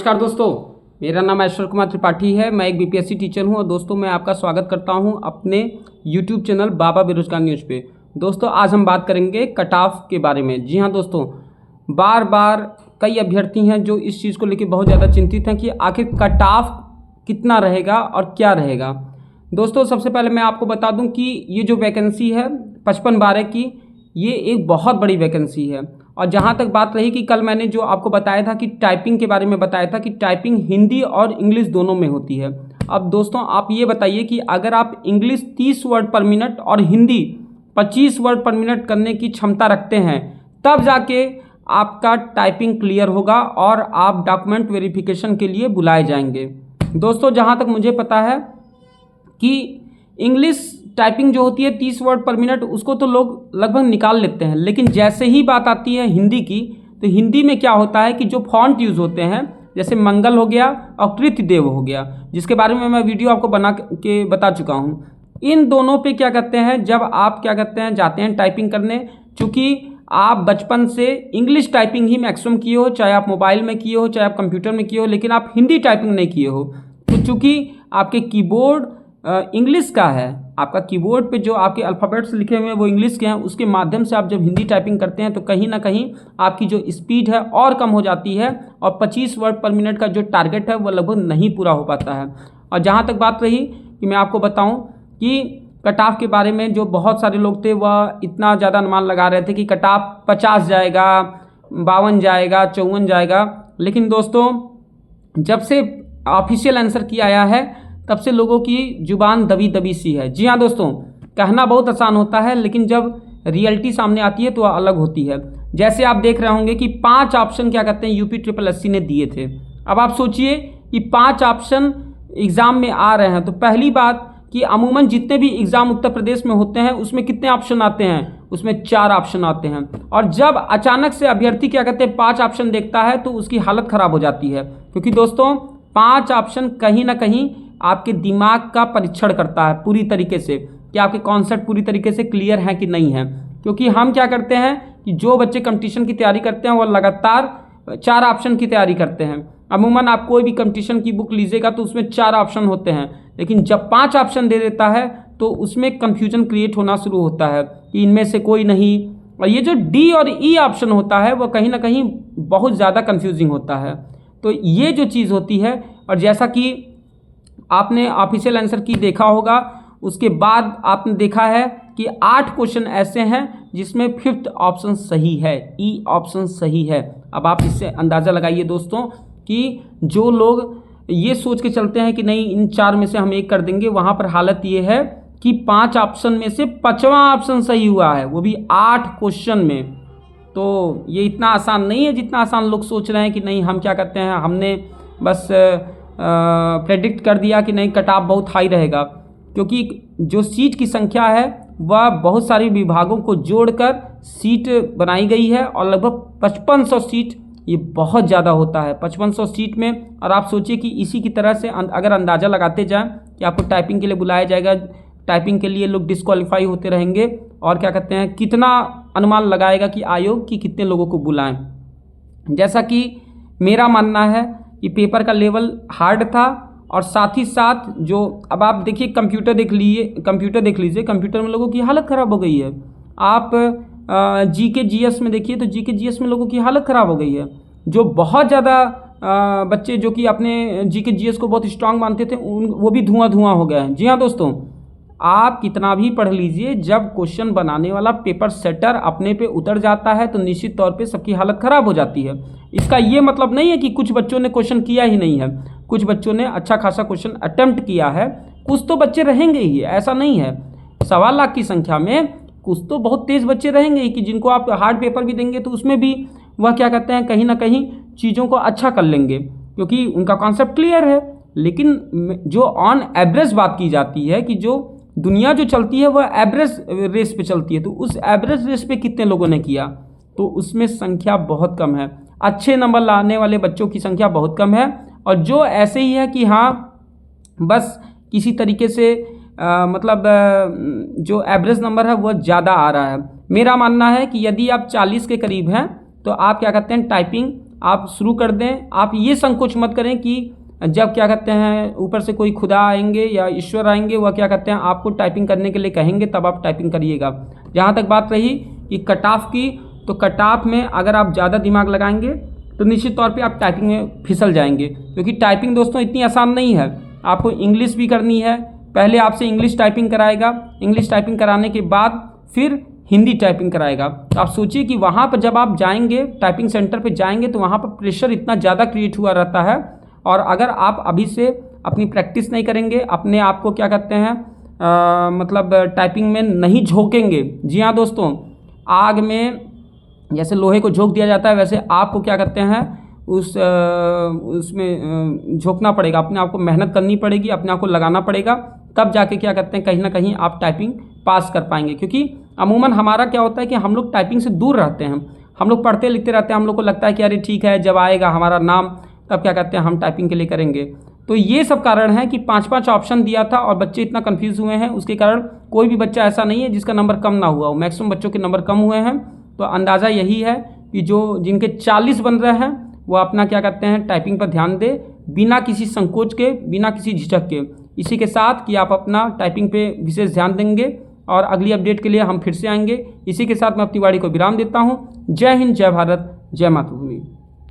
नमस्कार दोस्तों, मेरा नाम ऐश्वर्य कुमार त्रिपाठी है। मैं एक बीपीएससी टीचर हूं और दोस्तों मैं आपका स्वागत करता हूं अपने यूट्यूब चैनल बाबा बेरोजगार न्यूज़ पे। दोस्तों आज हम बात करेंगे कट ऑफ के बारे में। जी हां दोस्तों, बार बार कई अभ्यर्थी हैं जो इस चीज़ को लेकर बहुत ज़्यादा चिंतित हैं कि आखिर कट ऑफ कितना रहेगा और क्या रहेगा। दोस्तों सबसे पहले मैं आपको बता दूँ कि ये जो वैकेंसी है 55/12 की, ये एक बहुत बड़ी वैकेंसी है। और जहाँ तक बात रही कि कल मैंने जो आपको बताया था कि टाइपिंग के बारे में बताया था कि टाइपिंग हिंदी और इंग्लिश दोनों में होती है। अब दोस्तों आप ये बताइए कि अगर आप इंग्लिश 30 वर्ड पर मिनट और हिंदी 25 वर्ड पर मिनट करने की क्षमता रखते हैं, तब जाके आपका टाइपिंग क्लियर होगा और आप डॉक्यूमेंट वेरिफिकेशन के लिए बुलाए जाएंगे। दोस्तों जहाँ तक मुझे पता है कि इंग्लिश टाइपिंग जो होती है 30 वर्ड पर मिनट, उसको तो लोग लगभग निकाल लेते हैं, लेकिन जैसे ही बात आती है हिंदी की, तो हिंदी में क्या होता है कि जो फॉन्ट यूज़ होते हैं, जैसे मंगल हो गया और कृतदेव हो गया, जिसके बारे में मैं वीडियो आपको बना के बता चुका हूँ। इन दोनों पे क्या कहते हैं, जब आप क्या कहते हैं जाते हैं टाइपिंग करने, चूँकि आप बचपन से इंग्लिश टाइपिंग ही मैक्सिमम किए हो, चाहे आप मोबाइल में किए हो चाहे आप कंप्यूटर में किए हो, लेकिन आप हिंदी टाइपिंग नहीं किए हो, तो चूँकि आपके कीबोर्ड इंग्लिश का है, आपका कीबोर्ड पे जो आपके अल्फ़ाबेट्स लिखे हुए हैं वो इंग्लिश के हैं, उसके माध्यम से आप जब हिंदी टाइपिंग करते हैं तो कहीं ना कहीं आपकी जो स्पीड है और कम हो जाती है और 25 वर्ड पर मिनट का जो टारगेट है वो लगभग नहीं पूरा हो पाता है। और जहाँ तक बात रही कि मैं आपको बताऊँ कि कट ऑफ के बारे में, जो बहुत सारे लोग थे वह इतना ज़्यादा अनुमान लगा रहे थे कि कट ऑफ 50 जाएगा, 52 जाएगा, 54 जाएगा, लेकिन दोस्तों जब से ऑफिशियल आंसर की आया है तब से लोगों की जुबान दबी दबी सी है। जी हाँ दोस्तों, कहना बहुत आसान होता है, लेकिन जब रियलिटी सामने आती है तो वह अलग होती है। जैसे आप देख रहे होंगे कि 5 ऑप्शन क्या कहते हैं UPSSC ने दिए थे। अब आप सोचिए कि 5 ऑप्शन एग्ज़ाम में आ रहे हैं, तो पहली बात कि अमूमन जितने भी एग्ज़ाम उत्तर प्रदेश में होते हैं उसमें कितने ऑप्शन आते हैं, उसमें 4 ऑप्शन आते हैं। और जब अचानक से अभ्यर्थी क्या कहते हैं 5 ऑप्शन देखता है तो उसकी हालत ख़राब हो जाती है, क्योंकि दोस्तों 5 ऑप्शन कहीं ना कहीं आपके दिमाग का परीक्षण करता है पूरी तरीके से कि आपके कॉन्सेप्ट पूरी तरीके से क्लियर हैं कि नहीं है। क्योंकि हम क्या करते हैं कि जो बच्चे कंपटीशन की तैयारी करते हैं वो लगातार 4 ऑप्शन की तैयारी करते हैं। अमूमन आप कोई भी कंपटीशन की बुक लीजिएगा तो उसमें 4 ऑप्शन होते हैं, लेकिन जब 5 ऑप्शन दे देता है तो उसमें कन्फ्यूजन क्रिएट होना शुरू होता है कि इनमें से कोई नहीं। और ये जो D और E ऑप्शन होता है वह कहीं ना कहीं बहुत ज़्यादा कन्फ्यूजिंग होता है। तो ये जो चीज़ होती है, और जैसा कि आपने ऑफिशियल आंसर की देखा होगा, उसके बाद आपने देखा है कि 8 क्वेश्चन ऐसे हैं जिसमें 5th ऑप्शन सही है, E ऑप्शन सही है। अब आप इससे अंदाज़ा लगाइए दोस्तों कि जो लोग ये सोच के चलते हैं कि नहीं इन 4 में से हम एक कर देंगे, वहाँ पर हालत ये है कि 5 ऑप्शन में से 5वां ऑप्शन सही हुआ है, वो भी 8 क्वेश्चन में। तो ये इतना आसान नहीं है जितना आसान लोग सोच रहे हैं कि नहीं हम क्या करते हैं, हमने बस प्रेडिक्ट कर दिया कि नहीं कट ऑफ बहुत हाई रहेगा। क्योंकि जो सीट की संख्या है वह बहुत सारे विभागों को जोड़कर सीट बनाई गई है और लगभग 5500 सीट, ये बहुत ज़्यादा होता है 5500 सीट में। और आप सोचिए कि इसी की तरह से अगर अंदाज़ा लगाते जाएं कि आपको टाइपिंग के लिए बुलाया जाएगा, टाइपिंग के लिए लोग डिस्क्वालीफाई होते रहेंगे, और क्या कहते हैं कितना अनुमान लगाएगा कि आयोग कि कितने लोगों को बुलाएं। जैसा कि मेरा मानना है कि पेपर का लेवल हार्ड था, और साथ ही साथ जो अब आप देखिए कंप्यूटर देख लीजिए, कंप्यूटर में लोगों की हालत ख़राब हो गई है। आप GK GS में देखिए तो GK GS में लोगों की हालत ख़राब हो गई है। जो बहुत ज़्यादा बच्चे जो कि अपने GK GS को बहुत स्ट्रांग मानते थे वो भी धुआं हो गया है। जी हाँ दोस्तों, आप कितना भी पढ़ लीजिए, जब क्वेश्चन बनाने वाला पेपर सेटर अपने पे उतर जाता है तो निश्चित तौर पे सबकी हालत ख़राब हो जाती है। इसका ये मतलब नहीं है कि कुछ बच्चों ने क्वेश्चन किया ही नहीं है, कुछ बच्चों ने अच्छा खासा क्वेश्चन अटेम्प्ट किया है, कुछ तो बच्चे रहेंगे ही, ऐसा नहीं है। 1.25 लाख की संख्या में कुछ तो बहुत तेज़ बच्चे रहेंगे ही कि जिनको आप हार्ड पेपर भी देंगे तो उसमें भी वह क्या कहते हैं कहीं ना कहीं चीज़ों को अच्छा कर लेंगे, क्योंकि उनका कॉन्सेप्ट क्लियर है। लेकिन जो ऑन एवरेज बात की जाती है कि जो दुनिया जो चलती है वह एवरेज रेस पे चलती है, तो उस एवरेज रेस पे कितने लोगों ने किया, तो उसमें संख्या बहुत कम है। अच्छे नंबर लाने वाले बच्चों की संख्या बहुत कम है, और जो ऐसे ही है कि हाँ बस किसी तरीके से जो एवरेज नंबर है वह ज़्यादा आ रहा है। मेरा मानना है कि यदि आप 40 के करीब हैं तो आप क्या कहते हैं टाइपिंग आप शुरू कर दें। आप ये संकोच मत करें कि जब क्या कहते हैं ऊपर से कोई खुदा आएंगे या ईश्वर आएंगे, वह क्या कहते हैं आपको टाइपिंग करने के लिए कहेंगे, तब आप टाइपिंग करिएगा। जहाँ तक बात रही कि कट ऑफ की, तो कट ऑफ में अगर आप ज़्यादा दिमाग लगाएंगे तो निश्चित तौर पे आप टाइपिंग में फिसल जाएंगे, क्योंकि टाइपिंग दोस्तों इतनी आसान नहीं है। आपको इंग्लिश भी करनी है, पहले आपसे इंग्लिश टाइपिंग कराएगा, इंग्लिश टाइपिंग कराने के बाद फिर हिंदी टाइपिंग कराएगा। तो आप सोचिए कि वहाँ पर जब आप जाएंगे, टाइपिंग सेंटर पे जाएंगे, तो वहाँ पर प्रेशर इतना ज़्यादा क्रिएट हुआ रहता है। और अगर आप अभी से अपनी प्रैक्टिस नहीं करेंगे, अपने आप को क्या कहते हैं मतलब टाइपिंग में नहीं झोंकेंगे। जी हाँ दोस्तों, आग में जैसे लोहे को झोंक दिया जाता है, वैसे आपको क्या कहते हैं उसमें झोंकना पड़ेगा, अपने आप को मेहनत करनी पड़ेगी, अपने आप को लगाना पड़ेगा, तब जाके क्या कहते हैं कहीं ना कहीं आप टाइपिंग पास कर पाएंगे। क्योंकि अमूमन हमारा क्या होता है कि हम लोग टाइपिंग से दूर रहते हैं, हम लोग पढ़ते लिखते रहते हैं, हम लोग को लगता है कि अरे ठीक है, जब आएगा हमारा नाम तब क्या कहते हैं हम टाइपिंग के लिए करेंगे। तो ये सब कारण है कि 5-5 ऑप्शन दिया था और बच्चे इतना कंफ्यूज हुए हैं। उसके कारण कोई भी बच्चा ऐसा नहीं है जिसका नंबर कम ना हुआ हो, मैक्सिमम बच्चों के नंबर कम हुए हैं। तो अंदाज़ा यही है कि जो जिनके 40 बन रहे हैं वो अपना क्या कहते हैं टाइपिंग पर ध्यान दे, बिना किसी संकोच के, बिना किसी झिझक के। इसी के साथ कि आप अपना टाइपिंग पे विशेष ध्यान देंगे और अगली अपडेट के लिए हम फिर से आएंगे। इसी के साथ मैं अपनी वाणी को विराम देता हूँ। जय हिंद, जय भारत, जय मातृभूमि।